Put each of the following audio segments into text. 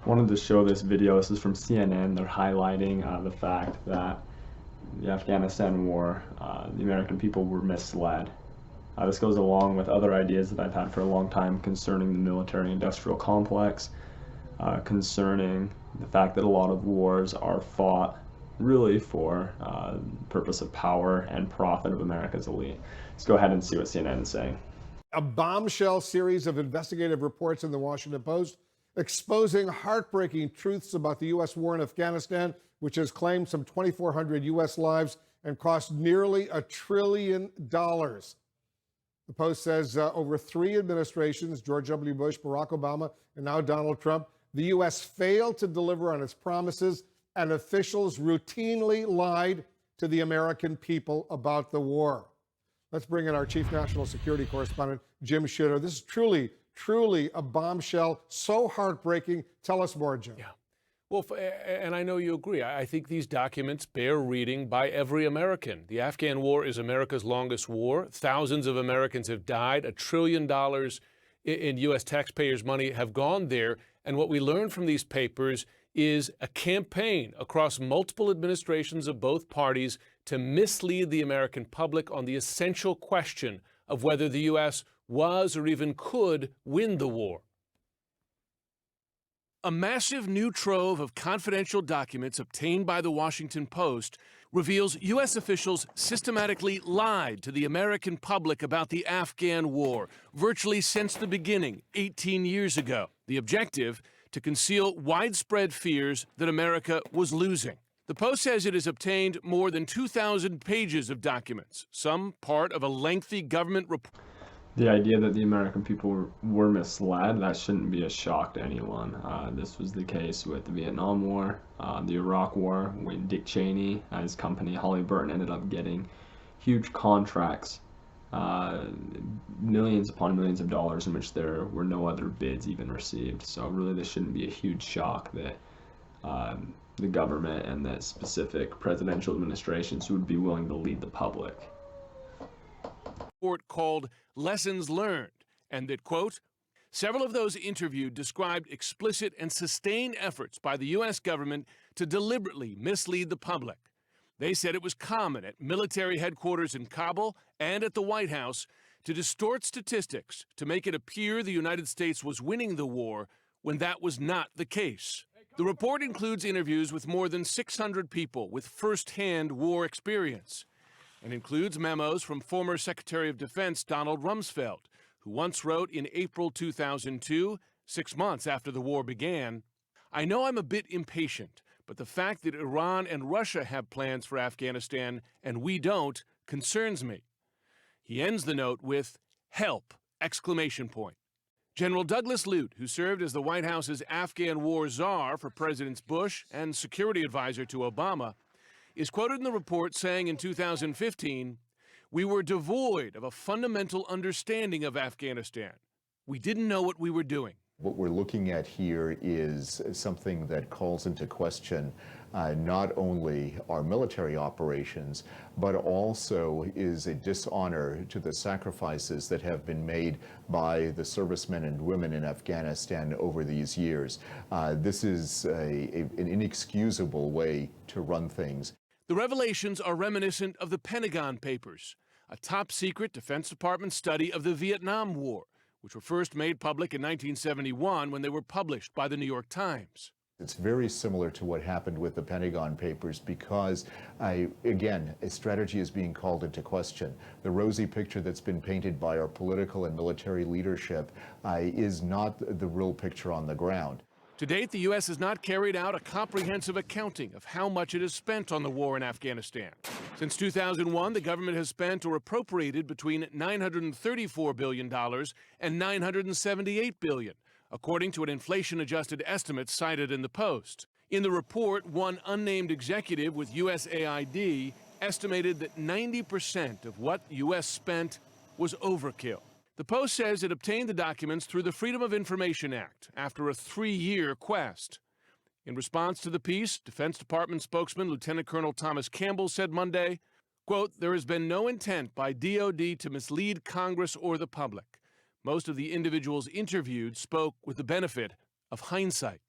Wanted to show this video. This is from CNN. They're highlighting the fact that the Afghanistan War, the American people were misled. This goes along with other ideas that I've had for a long time concerning the military-industrial complex, concerning the fact that a lot of wars are fought really for purpose of power and profit of America's elite. Let's go ahead and see what CNN is saying. A bombshell series of investigative reports in the Washington Post exposing heartbreaking truths about the U.S. war in Afghanistan, which has claimed some 2,400 U.S. lives and cost nearly $1 trillion. The Post says over 3 administrations, George W. Bush, Barack Obama, and now Donald Trump, the U.S. failed to deliver on its promises, and officials routinely lied to the American people about the war. Let's bring in our chief national security correspondent, Jim Shooter. This is truly a bombshell, so heartbreaking. Tell us more, Jim. Yeah. Well, and I know you agree. I think these documents bear reading by every American. The Afghan War is America's longest war. Thousands of Americans have died. $1 trillion in U.S. taxpayers' money have gone there. And what we learned from these papers is a campaign across multiple administrations of both parties to mislead the American public on the essential question of whether the U.S. was or even could win the war. A massive new trove of confidential documents obtained by the Washington Post reveals U.S. officials systematically lied to the American public about the Afghan War, virtually since the beginning, 18 years ago. The objective: to conceal widespread fears that America was losing. The Post says it has obtained more than 2,000 pages of documents, some part of a lengthy government report. The idea that the American people were misled, that shouldn't be a shock to anyone. This was the case with the Vietnam War, the Iraq War, when Dick Cheney and his company Halliburton ended up getting huge contracts, millions upon millions of dollars, in which there were no other bids even received. So really this shouldn't be a huge shock that the government and that specific presidential administrations would be willing to lead the public. Report called Lessons Learned, and that, quote, several of those interviewed described explicit and sustained efforts by the U.S. government to deliberately mislead the public. They said it was common at military headquarters in Kabul and at the White House to distort statistics to make it appear the United States was winning the war when that was not the case. The report includes interviews with more than 600 people with first-hand war experience, and includes memos from former Secretary of Defense Donald Rumsfeld, who once wrote in April 2002, 6 months after the war began, "I know I'm a bit impatient, but the fact that Iran and Russia have plans for Afghanistan and we don't concerns me." He ends the note with, "Help!" exclamation point. General Douglas Lute, who served as the White House's Afghan War czar for Presidents Bush and security advisor to Obama, is quoted in the report saying in 2015, "We were devoid of a fundamental understanding of Afghanistan. We didn't know what we were doing." What we're looking at here is something that calls into question not only our military operations, but also is a dishonor to the sacrifices that have been made by the servicemen and women in Afghanistan over these years. This is an inexcusable way to run things. The revelations are reminiscent of the Pentagon Papers, a top-secret Defense Department study of the Vietnam War, which were first made public in 1971 when they were published by the New York Times. It's very similar to what happened with the Pentagon Papers because, again, a strategy is being called into question. The rosy picture that's been painted by our political and military leadership is not the real picture on the ground. To date, the U.S. has not carried out a comprehensive accounting of how much it has spent on the war in Afghanistan. Since 2001, the government has spent or appropriated between $934 billion and $978 billion, according to an inflation-adjusted estimate cited in the Post. In the report, one unnamed executive with USAID estimated that 90% of what U.S. spent was overkill. The Post says it obtained the documents through the Freedom of Information Act after a 3-year quest. In response to the piece, Defense Department spokesman Lieutenant Colonel Thomas Campbell said Monday, quote, "There has been no intent by DoD to mislead Congress or the public. Most of the individuals interviewed spoke with the benefit of hindsight."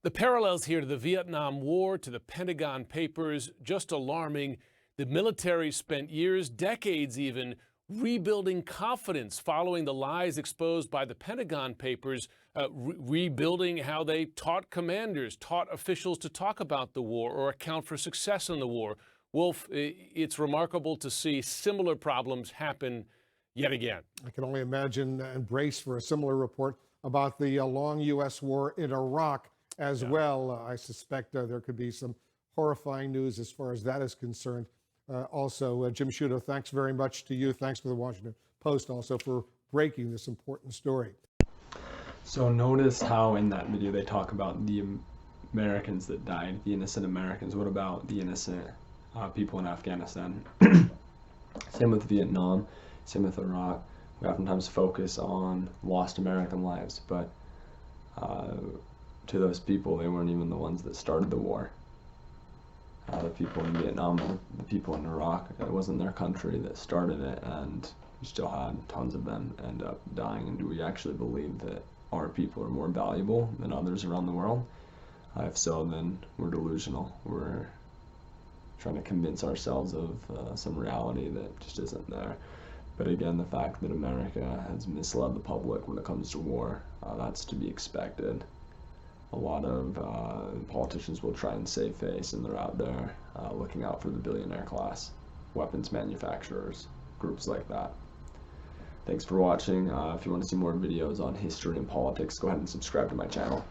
The parallels here to the Vietnam War, to the Pentagon Papers, just alarming. The military spent years, decades even, rebuilding confidence following the lies exposed by the Pentagon Papers, rebuilding how they taught commanders, taught officials to talk about the war or account for success in the war. Wolf, it's remarkable to see similar problems happen yet again. I can only imagine and brace for a similar report about the long U.S. war in Iraq as well. I suspect there could be some horrifying news as far as that is concerned. Also, Jim Sciutto, thanks very much to you. Thanks for the Washington Post also for breaking this important story. So notice how in that video they talk about the Americans that died, the innocent Americans. What about the innocent people in Afghanistan? Same with Vietnam, same with Iraq. We oftentimes focus on lost American lives, but to those people, they weren't even the ones that started the war. The people in Vietnam, the people in Iraq, it wasn't their country that started it, and we still had tons of them end up dying. And do we actually believe that our people are more valuable than others around the world? If so, then we're delusional. We're trying to convince ourselves of some reality that just isn't there. But again, the fact that America has misled the public when it comes to war, that's to be expected. A lot of politicians will try and save face, and they're out there looking out for the billionaire class, weapons manufacturers, groups like that. Thanks for watching. If you want to see more videos on history and politics, go ahead and subscribe to my channel.